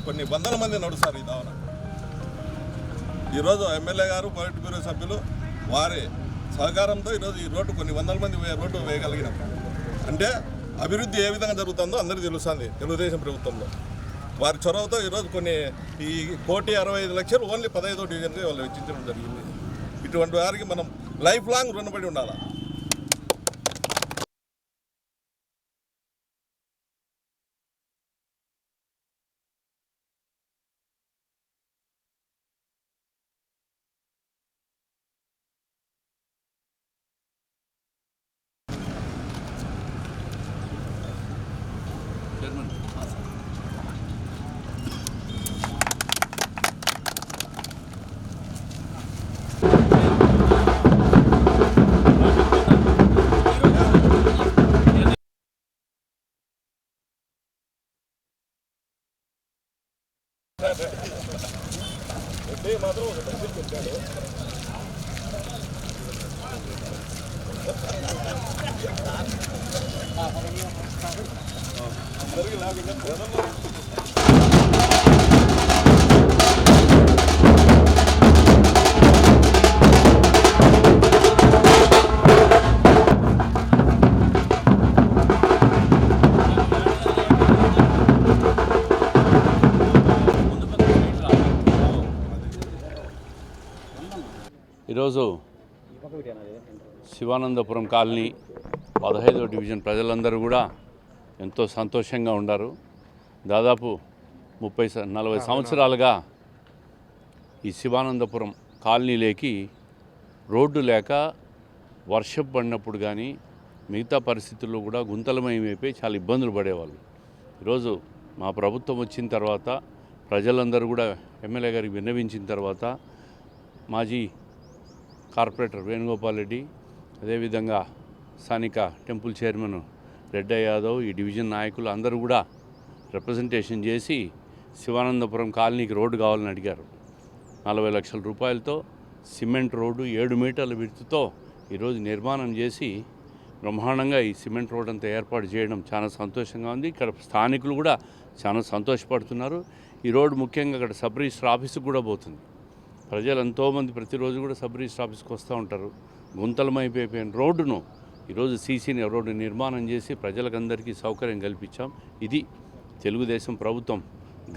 కొన్ని వందల మంది నడుస్తారు ఈ దావన. ఈరోజు ఎమ్మెల్యే గారు పొలిట్ బ్యూరో సభ్యులు వారి సహకారంతో ఈరోజు ఈ రోడ్డు కొన్ని వందల మంది రోడ్డు వేయగలిగినాం. అంటే అభివృద్ధి ఏ విధంగా జరుగుతుందో అందరికీ తెలుస్తుంది. తెలుగుదేశం ప్రభుత్వంలో వారి చొరవతో ఈరోజు కొన్ని ఈ 1,65,00,000 ఓన్లీ 15వ డివిజన్కి వాళ్ళు వెచ్చించడం జరిగింది. ఇటువంటి వారికి మనం లైఫ్ లాంగ్ రుణపడి ఉండాలి. మాత్రం ఒక మెసేజ్ పెట్టాడు. అందరికీ లాగా ఈరోజు శివానందపురం కాలనీ 15వ డివిజన్ ప్రజలందరూ కూడా ఎంతో సంతోషంగా ఉన్నారు. దాదాపు 30-40 సంవత్సరాలుగా ఈ శివానందపురం కాలనీలోకి రోడ్డు లేక వర్షం పడినప్పుడు కానీ మిగతా పరిస్థితుల్లో కూడా గుంతలమయమైపోయి చాలా ఇబ్బందులు పడేవాళ్ళు. ఈరోజు మా ప్రభుత్వం వచ్చిన తర్వాత ప్రజలందరూ కూడా ఎమ్మెల్యే గారికి విన్నవించిన తర్వాత మాజీ కార్పొరేటర్ వేణుగోపాల్ రెడ్డి, అదేవిధంగా స్థానిక టెంపుల్ చైర్మన్ రెడ్డి యాదవ్, ఈ డివిజన్ నాయకులు అందరూ కూడా రిప్రజెంటేషన్ చేసి శివానందపురం కాలనీకి రోడ్డు కావాలని అడిగారు. 40 లక్షల రూపాయలతో సిమెంట్ రోడ్డు 7 మీటర్ల విడుతుతో ఈరోజు నిర్మాణం చేసి బ్రహ్మాండంగా ఈ సిమెంట్ రోడ్ అంతా ఏర్పాటు చేయడం చాలా సంతోషంగా ఉంది. ఇక్కడ స్థానికులు కూడా చాలా సంతోషపడుతున్నారు. ఈ రోడ్డు ముఖ్యంగా ఇక్కడ సబ్ రిజిస్టర్ ఆఫీసుకు కూడా పోతుంది. ప్రజలు ఎంతోమంది ప్రతిరోజు కూడా సబ్ రిజిస్టర్ ఆఫీస్కి వస్తూ ఉంటారు. గుంతలమైపోయిన రోడ్డును ఈరోజు సీసీ రోడ్డు నిర్మాణం చేసి ప్రజలకందరికీ సౌకర్యం కల్పించాం. ఇది తెలుగుదేశం ప్రభుత్వం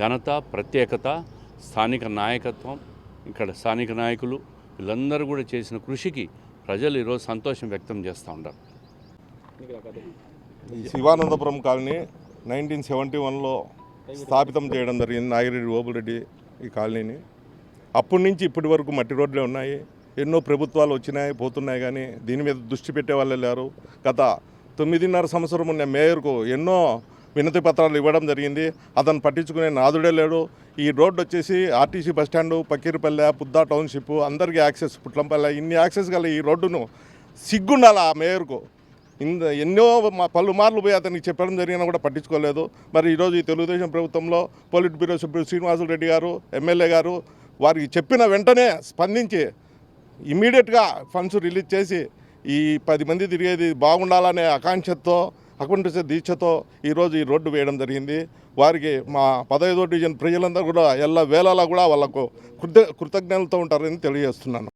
ఘనత, ప్రత్యేకత, స్థానిక నాయకత్వం, ఇక్కడ స్థానిక నాయకులు వీళ్ళందరూ కూడా చేసిన కృషికి ప్రజలు ఈరోజు సంతోషం వ్యక్తం చేస్తూ ఉంటారు. శివానందపురం కాలనీ 1971లో స్థాపితం చేయడం జరిగింది. నాగిరెడ్డి ఓబులరెడ్డి ఈ కాలనీని. అప్పటి నుంచి ఇప్పటి వరకు మట్టి రోడ్లే ఉన్నాయి. ఎన్నో ప్రభుత్వాలు వచ్చినాయి పోతున్నాయి, కానీ దీని మీద దృష్టి పెట్టే వాళ్ళే లేరు. గత 9.5 సంవత్సరం ఉన్న మేయర్కు ఎన్నో వినతి పత్రాలు ఇవ్వడం జరిగింది. అతను పట్టించుకునే నాదుడే లేడు. ఈ రోడ్డు వచ్చేసి ఆర్టీసీ బస్టాండు, పకీర్పల్లె, పుద్దా టౌన్షిప్ అందరికీ యాక్సెస్, పుట్లంపల్లె ఇన్ని యాక్సెస్ గల ఈ రోడ్డును సిగ్గుండాలి ఆ మేయర్కు. ఎన్నో పలుమార్లు పోయి అతనికి చెప్పడం జరిగినా కూడా పట్టించుకోలేదు. మరి ఈరోజు ఈ తెలుగుదేశం ప్రభుత్వంలో పొలిట్ బ్యూరో సభ్యుడు శ్రీనివాసులు గారు, ఎమ్మెల్యే గారు వారికి చెప్పిన వెంటనే స్పందించి ఇమ్మీడియట్గా ఫండ్స్ రిలీజ్ చేసి ఈ 10 మంది తిరిగేది బాగుండాలనే ఆకాంక్షతో, అకుంఠ దీక్షతో ఈరోజు ఈ రోడ్డు వేయడం జరిగింది. వారికి మా 15వ డివిజన్ ప్రజలందరూ కూడా ఎల్ల వేళలా కూడా వాళ్ళకు కృతజ్ఞతలతో ఉంటారని తెలియజేస్తున్నాను.